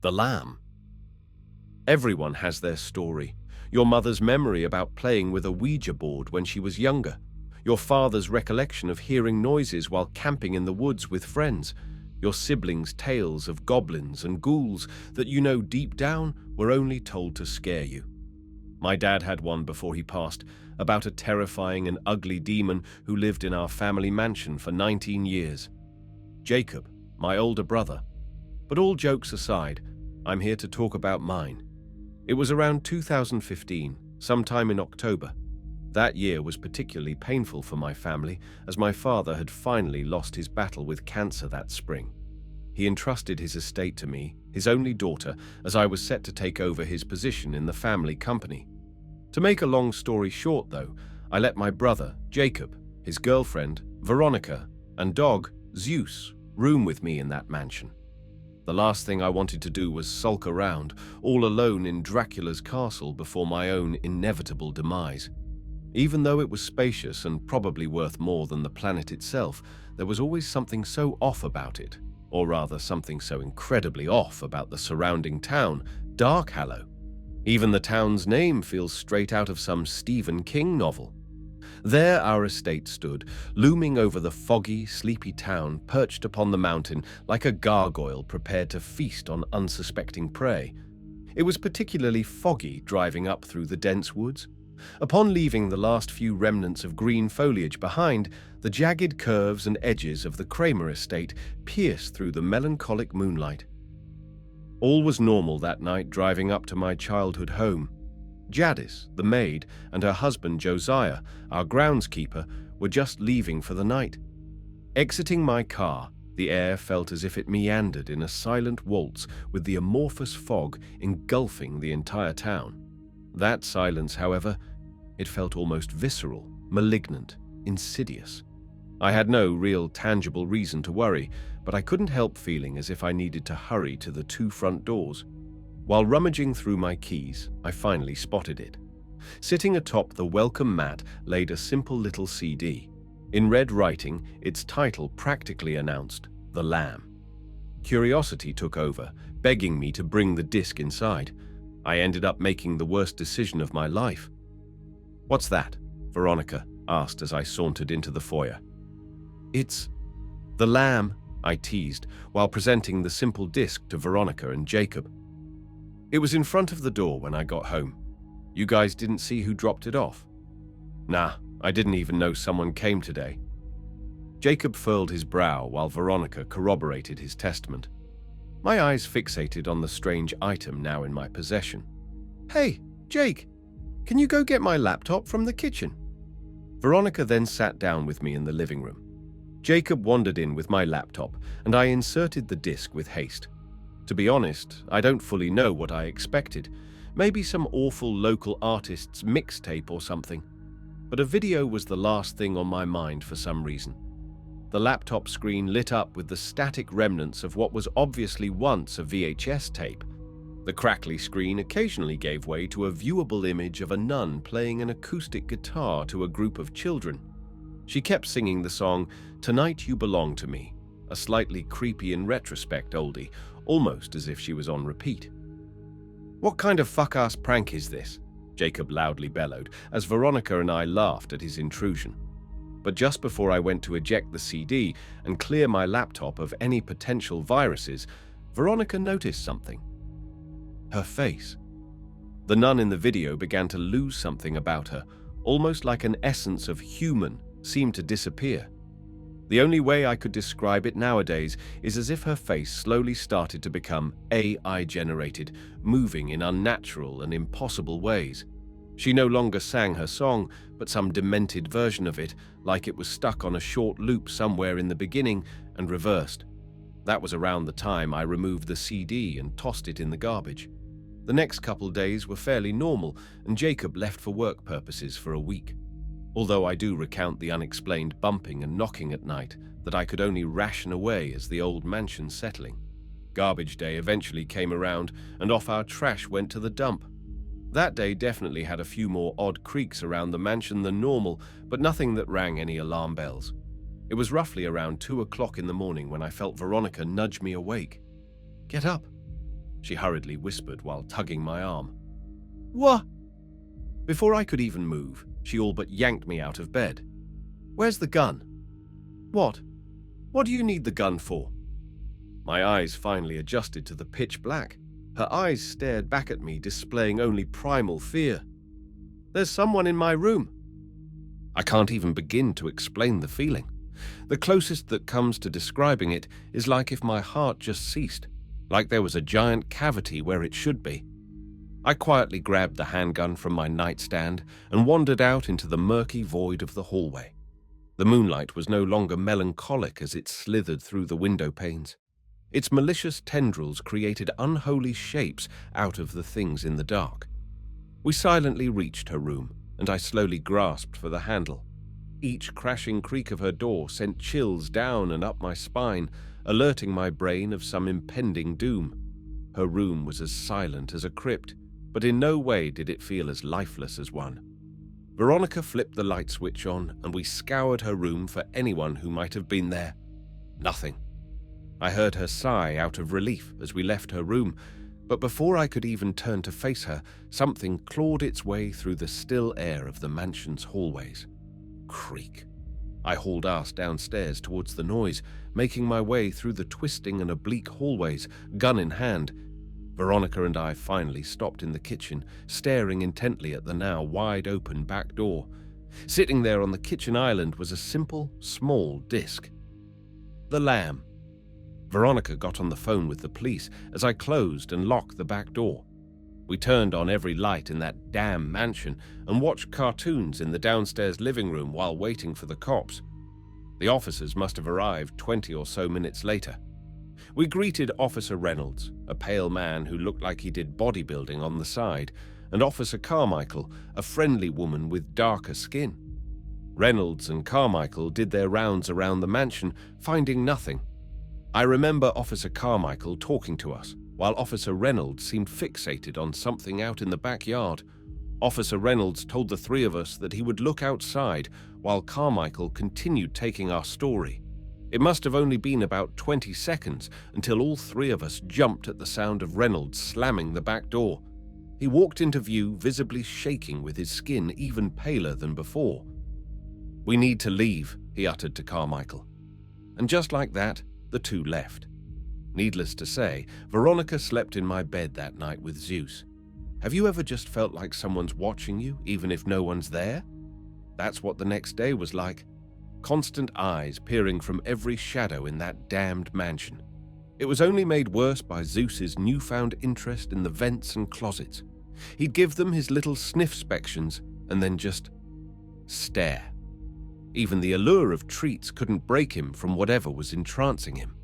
The lamb. Everyone has their story. Your mother's memory about playing with a Ouija board when she was younger. Your father's recollection of hearing noises while camping in the woods with friends. Your siblings' tales of goblins and ghouls that you know deep down were only told to scare you. My dad had one before he passed, about a terrifying and ugly demon who lived in our family mansion for 19 years. Jacob, my older brother. But all jokes aside, I'm here to talk about mine. It was around 2015, sometime in October. That year was particularly painful for my family, as my father had finally lost his battle with cancer that spring. He entrusted his estate to me, his only daughter, as I was set to take over his position in the family company. To make a long story short, though, I let my brother, Jacob, his girlfriend, Veronica, and dog, Zeus, room with me in that mansion. The last thing I wanted to do was sulk around, all alone in Dracula's castle before my own inevitable demise. Even though it was spacious and probably worth more than the planet itself, there was always something so off about it, or rather something so incredibly off about the surrounding town, Darkhallow. Even the town's name feels straight out of some Stephen King novel. There our estate stood, looming over the foggy, sleepy town, perched upon the mountain like a gargoyle prepared to feast on unsuspecting prey. It was particularly foggy driving up through the dense woods. Upon leaving the last few remnants of green foliage behind, the jagged curves and edges of the Kramer estate pierced through the melancholic moonlight. All was normal that night driving up to my childhood home. Jadis, the maid, and her husband Josiah, our groundskeeper, were just leaving for the night. Exiting my car, the air felt as if it meandered in a silent waltz with the amorphous fog engulfing the entire town. That silence, however, it felt almost visceral, malignant, insidious. I had no real tangible reason to worry, but I couldn't help feeling as if I needed to hurry to the 2 front doors. While rummaging through my keys, I finally spotted it. Sitting atop the welcome mat laid a simple little CD. In red writing, its title practically announced, The Lamb. Curiosity took over, begging me to bring the disc inside. I ended up making the worst decision of my life. "What's that?" Veronica asked as I sauntered into the foyer. "It's the lamb," I teased, while presenting the simple disc to Veronica and Jacob. "It was in front of the door when I got home. You guys didn't see who dropped it off?" "Nah, I didn't even know someone came today." Jacob furled his brow while Veronica corroborated his testament. My eyes fixated on the strange item now in my possession. "Hey, Jake, can you go get my laptop from the kitchen?" Veronica then sat down with me in the living room. Jacob wandered in with my laptop, and I inserted the disc with haste. To be honest, I don't fully know what I expected. Maybe some awful local artist's mixtape or something. But a video was the last thing on my mind for some reason. The laptop screen lit up with the static remnants of what was obviously once a VHS tape. The crackly screen occasionally gave way to a viewable image of a nun playing an acoustic guitar to a group of children. She kept singing the song, "Tonight You Belong to Me," a slightly creepy in retrospect oldie, almost as if she was on repeat. "What kind of fuck-ass prank is this?" Jacob loudly bellowed, as Veronica and I laughed at his intrusion. But just before I went to eject the CD and clear my laptop of any potential viruses, Veronica noticed something. Her face. The nun in the video began to lose something about her, almost like an essence of human seemed to disappear. The only way I could describe it nowadays is as if her face slowly started to become AI-generated, moving in unnatural and impossible ways. She no longer sang her song, but some demented version of it, like it was stuck on a short loop somewhere in the beginning and reversed. That was around the time I removed the CD and tossed it in the garbage. The next couple days were fairly normal, and Jacob left for work purposes for a week. Although I do recount the unexplained bumping and knocking at night that I could only ration away as the old mansion settling. Garbage day eventually came around, and off our trash went to the dump. That day definitely had a few more odd creaks around the mansion than normal, but nothing that rang any alarm bells. It was roughly around 2 o'clock in the morning when I felt Veronica nudge me awake. "Get up," she hurriedly whispered while tugging my arm. "What?" Before I could even move, she all but yanked me out of bed. "Where's the gun?" "What? What do you need the gun for?" My eyes finally adjusted to the pitch black. Her eyes stared back at me, displaying only primal fear. "There's someone in my room." I can't even begin to explain the feeling. The closest that comes to describing it is like if my heart just ceased, like there was a giant cavity where it should be. I quietly grabbed the handgun from my nightstand and wandered out into the murky void of the hallway. The moonlight was no longer melancholic as it slithered through the window panes. Its malicious tendrils created unholy shapes out of the things in the dark. We silently reached her room, and I slowly grasped for the handle. Each crashing creak of her door sent chills down and up my spine, alerting my brain of some impending doom. Her room was as silent as a crypt, but in no way did it feel as lifeless as one. Veronica flipped the light switch on, and we scoured her room for anyone who might have been there. Nothing. I heard her sigh out of relief as we left her room, but before I could even turn to face her, something clawed its way through the still air of the mansion's hallways. Creak. I hauled ass downstairs towards the noise, making my way through the twisting and oblique hallways, gun in hand. Veronica and I finally stopped in the kitchen, staring intently at the now wide-open back door. Sitting there on the kitchen island was a simple, small disc. The lamb. Veronica got on the phone with the police as I closed and locked the back door. We turned on every light in that damn mansion and watched cartoons in the downstairs living room while waiting for the cops. The officers must have arrived 20 or so minutes later. We greeted Officer Reynolds, a pale man who looked like he did bodybuilding on the side, and Officer Carmichael, a friendly woman with darker skin. Reynolds and Carmichael did their rounds around the mansion, finding nothing. I remember Officer Carmichael talking to us, while Officer Reynolds seemed fixated on something out in the backyard. Officer Reynolds told the three of us that he would look outside, while Carmichael continued taking our story. It must have only been about 20 seconds until all three of us jumped at the sound of Reynolds slamming the back door. He walked into view, visibly shaking with his skin even paler than before. "We need to leave," he uttered to Carmichael. And just like that, the two left. Needless to say, Veronica slept in my bed that night with Zeus. Have you ever just felt like someone's watching you, even if no one's there? That's what the next day was like. Constant eyes peering from every shadow in that damned mansion. It was only made worse by Zeus's newfound interest in the vents and closets. He'd give them his little sniff-spections and then just stare. Even the allure of treats couldn't break him from whatever was entrancing him.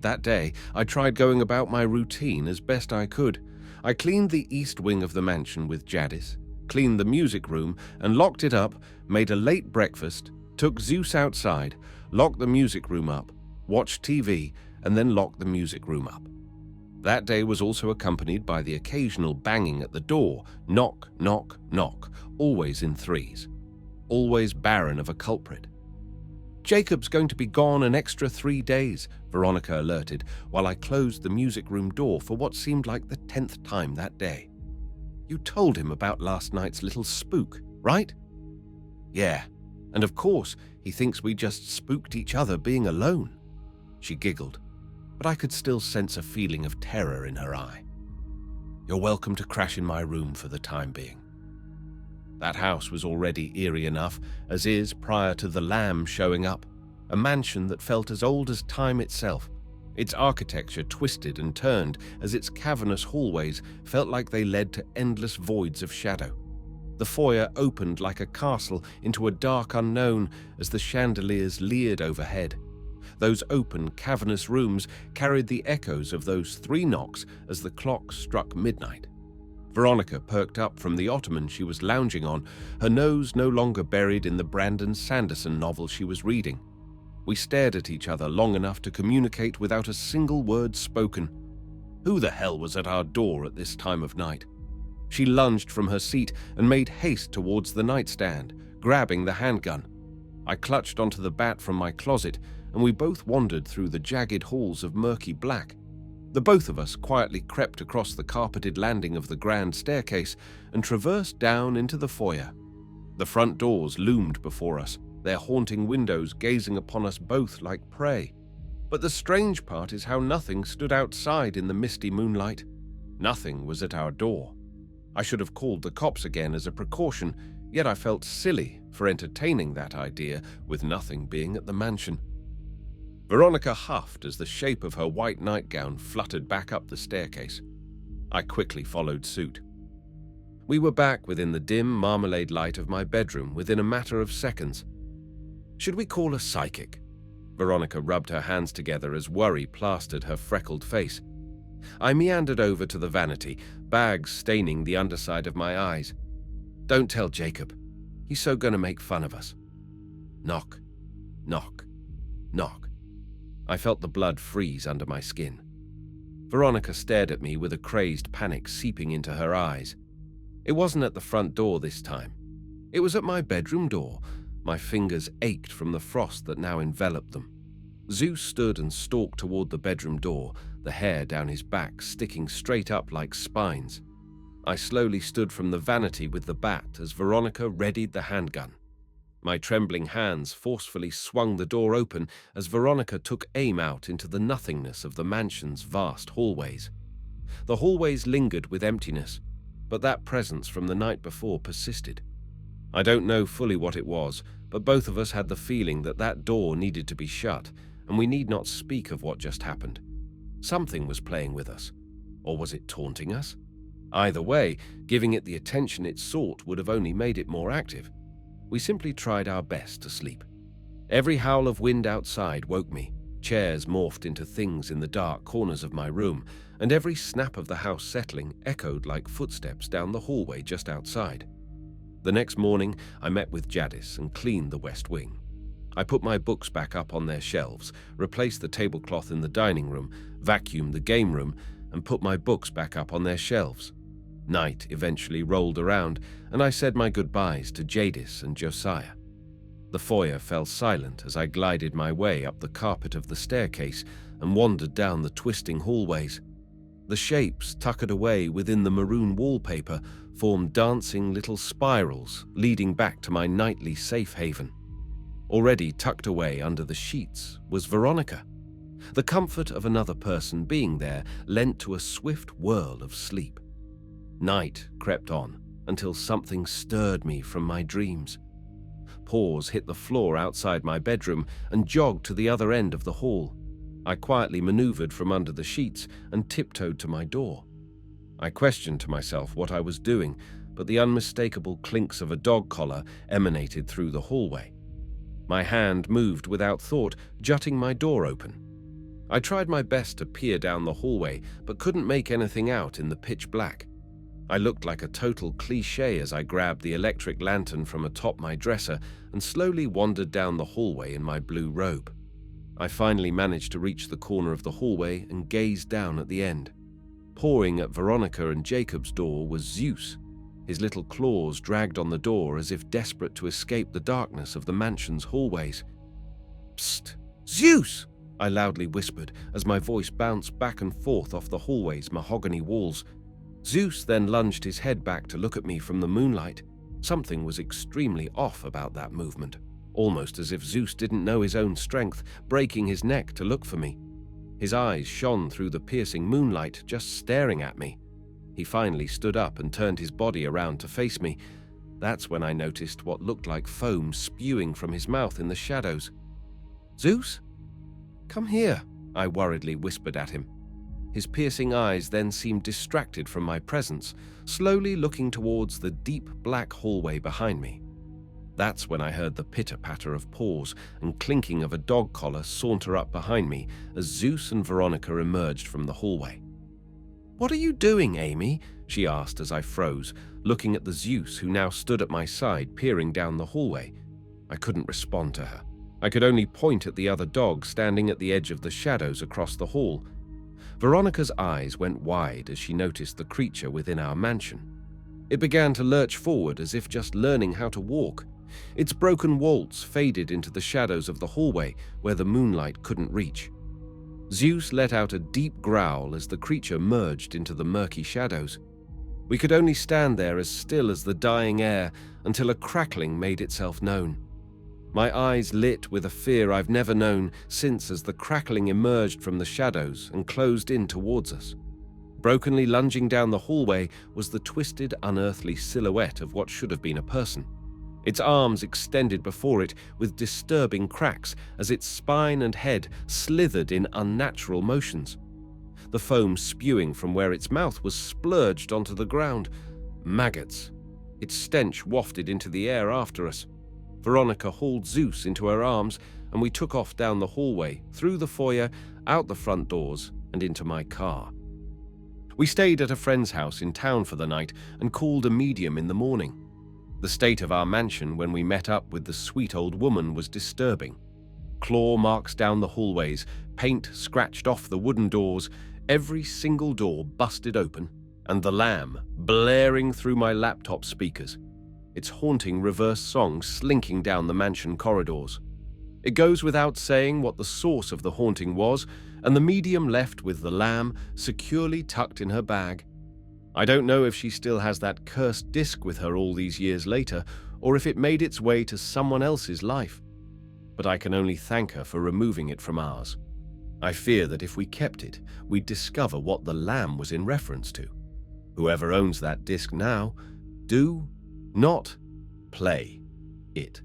That day, I tried going about my routine as best I could. I cleaned the east wing of the mansion with Jadis, cleaned the music room and locked it up, made a late breakfast, took Zeus outside, locked the music room up, watched TV, and then locked the music room up. That day was also accompanied by the occasional banging at the door, knock, knock, knock, always in threes. Always barren of a culprit. "Jacob's going to be gone an extra 3 days," Veronica alerted, while I closed the music room door for what seemed like the 10th time that day. "You told him about last night's little spook, right?" "Yeah, and of course, he thinks we just spooked each other being alone." She giggled, but I could still sense a feeling of terror in her eye. "You're welcome to crash in my room for the time being." That house was already eerie enough as is prior to the lamb showing up, a mansion that felt as old as time itself. Its architecture twisted and turned as its cavernous hallways felt like they led to endless voids of shadow. The foyer opened like a castle into a dark unknown as the chandeliers leered overhead. Those open, cavernous rooms carried the echoes of those 3 knocks as the clock struck midnight. Veronica perked up from the ottoman she was lounging on, her nose no longer buried in the Brandon Sanderson novel she was reading. We stared at each other long enough to communicate without a single word spoken. Who the hell was at our door at this time of night? She lunged from her seat and made haste towards the nightstand, grabbing the handgun. I clutched onto the bat from my closet, and we both wandered through the jagged halls of murky black. The both of us quietly crept across the carpeted landing of the grand staircase and traversed down into the foyer. The front doors loomed before us, their haunting windows gazing upon us both like prey. But the strange part is how nothing stood outside in the misty moonlight. Nothing was at our door. I should have called the cops again as a precaution, yet I felt silly for entertaining that idea with nothing being at the mansion. Veronica huffed as the shape of her white nightgown fluttered back up the staircase. I quickly followed suit. We were back within the dim marmalade light of my bedroom within a matter of seconds. Should we call a psychic? Veronica rubbed her hands together as worry plastered her freckled face. I meandered over to the vanity, bags staining the underside of my eyes. Don't tell Jacob. He's so gonna make fun of us. Knock, knock, knock. I felt the blood freeze under my skin. Veronica stared at me with a crazed panic seeping into her eyes. It wasn't at the front door this time. It was at my bedroom door. My fingers ached from the frost that now enveloped them. Zeus stood and stalked toward the bedroom door, the hair down his back sticking straight up like spines. I slowly stood from the vanity with the bat as Veronica readied the handgun. My trembling hands forcefully swung the door open as Veronica took aim out into the nothingness of the mansion's vast hallways. The hallways lingered with emptiness, but that presence from the night before persisted. I don't know fully what it was, but both of us had the feeling that that door needed to be shut, and we need not speak of what just happened. Something was playing with us, or was it taunting us? Either way, giving it the attention it sought would have only made it more active. We simply tried our best to sleep. Every howl of wind outside woke me. Chairs morphed into things in the dark corners of my room, and every snap of the house settling echoed like footsteps down the hallway just outside. The next morning, I met with Jadis and cleaned the west wing. I put my books back up on their shelves, replaced the tablecloth in the dining room, vacuumed the game room, and put my books back up on their shelves. Night eventually rolled around, and I said my goodbyes to Jadis and Josiah. The foyer fell silent as I glided my way up the carpet of the staircase and wandered down the twisting hallways. The shapes tucked away within the maroon wallpaper formed dancing little spirals leading back to my nightly safe haven. Already tucked away under the sheets was Veronica. The comfort of another person being there lent to a swift whirl of sleep. Night crept on until something stirred me from my dreams. Paws hit the floor outside my bedroom and jogged to the other end of the hall. I quietly maneuvered from under the sheets and tiptoed to my door. I questioned to myself what I was doing, but the unmistakable clinks of a dog collar emanated through the hallway. My hand moved without thought, jutting my door open. I tried my best to peer down the hallway, but couldn't make anything out in the pitch black. I looked like a total cliché as I grabbed the electric lantern from atop my dresser and slowly wandered down the hallway in my blue robe. I finally managed to reach the corner of the hallway and gazed down at the end. Pawing at Veronica and Jacob's door was Zeus. His little claws dragged on the door as if desperate to escape the darkness of the mansion's hallways. "Psst! Zeus!" I loudly whispered as my voice bounced back and forth off the hallway's mahogany walls. Zeus then lunged his head back to look at me from the moonlight. Something was extremely off about that movement, almost as if Zeus didn't know his own strength, breaking his neck to look for me. His eyes shone through the piercing moonlight, just staring at me. He finally stood up and turned his body around to face me. That's when I noticed what looked like foam spewing from his mouth in the shadows. "Zeus? Come here," I worriedly whispered at him. His piercing eyes then seemed distracted from my presence, slowly looking towards the deep black hallway behind me. That's when I heard the pitter-patter of paws and clinking of a dog collar saunter up behind me as Zeus and Veronica emerged from the hallway. "What are you doing, Amy?" she asked as I froze, looking at the Zeus who now stood at my side, peering down the hallway. I couldn't respond to her. I could only point at the other dog standing at the edge of the shadows across the hall. Veronica's eyes went wide as she noticed the creature within our mansion. It began to lurch forward as if just learning how to walk. Its broken waltz faded into the shadows of the hallway where the moonlight couldn't reach. Zeus let out a deep growl as the creature merged into the murky shadows. We could only stand there as still as the dying air until a crackling made itself known. My eyes lit with a fear I've never known since as the crackling emerged from the shadows and closed in towards us. Brokenly lunging down the hallway was the twisted, unearthly silhouette of what should have been a person. Its arms extended before it with disturbing cracks as its spine and head slithered in unnatural motions. The foam spewing from where its mouth was splurged onto the ground. Maggots. Its stench wafted into the air after us. Veronica hauled Zeus into her arms, and we took off down the hallway, through the foyer, out the front doors, and into my car. We stayed at a friend's house in town for the night and called a medium in the morning. The state of our mansion when we met up with the sweet old woman was disturbing. Claw marks down the hallways, paint scratched off the wooden doors, every single door busted open, and the lamb blaring through my laptop speakers, its haunting reverse song slinking down the mansion corridors. It goes without saying what the source of the haunting was, and the medium left with the lamb securely tucked in her bag. I don't know if she still has that cursed disc with her all these years later, or if it made its way to someone else's life. But I can only thank her for removing it from ours. I fear that if we kept it, we'd discover what the lamb was in reference to. Whoever owns that disc now, do not play it.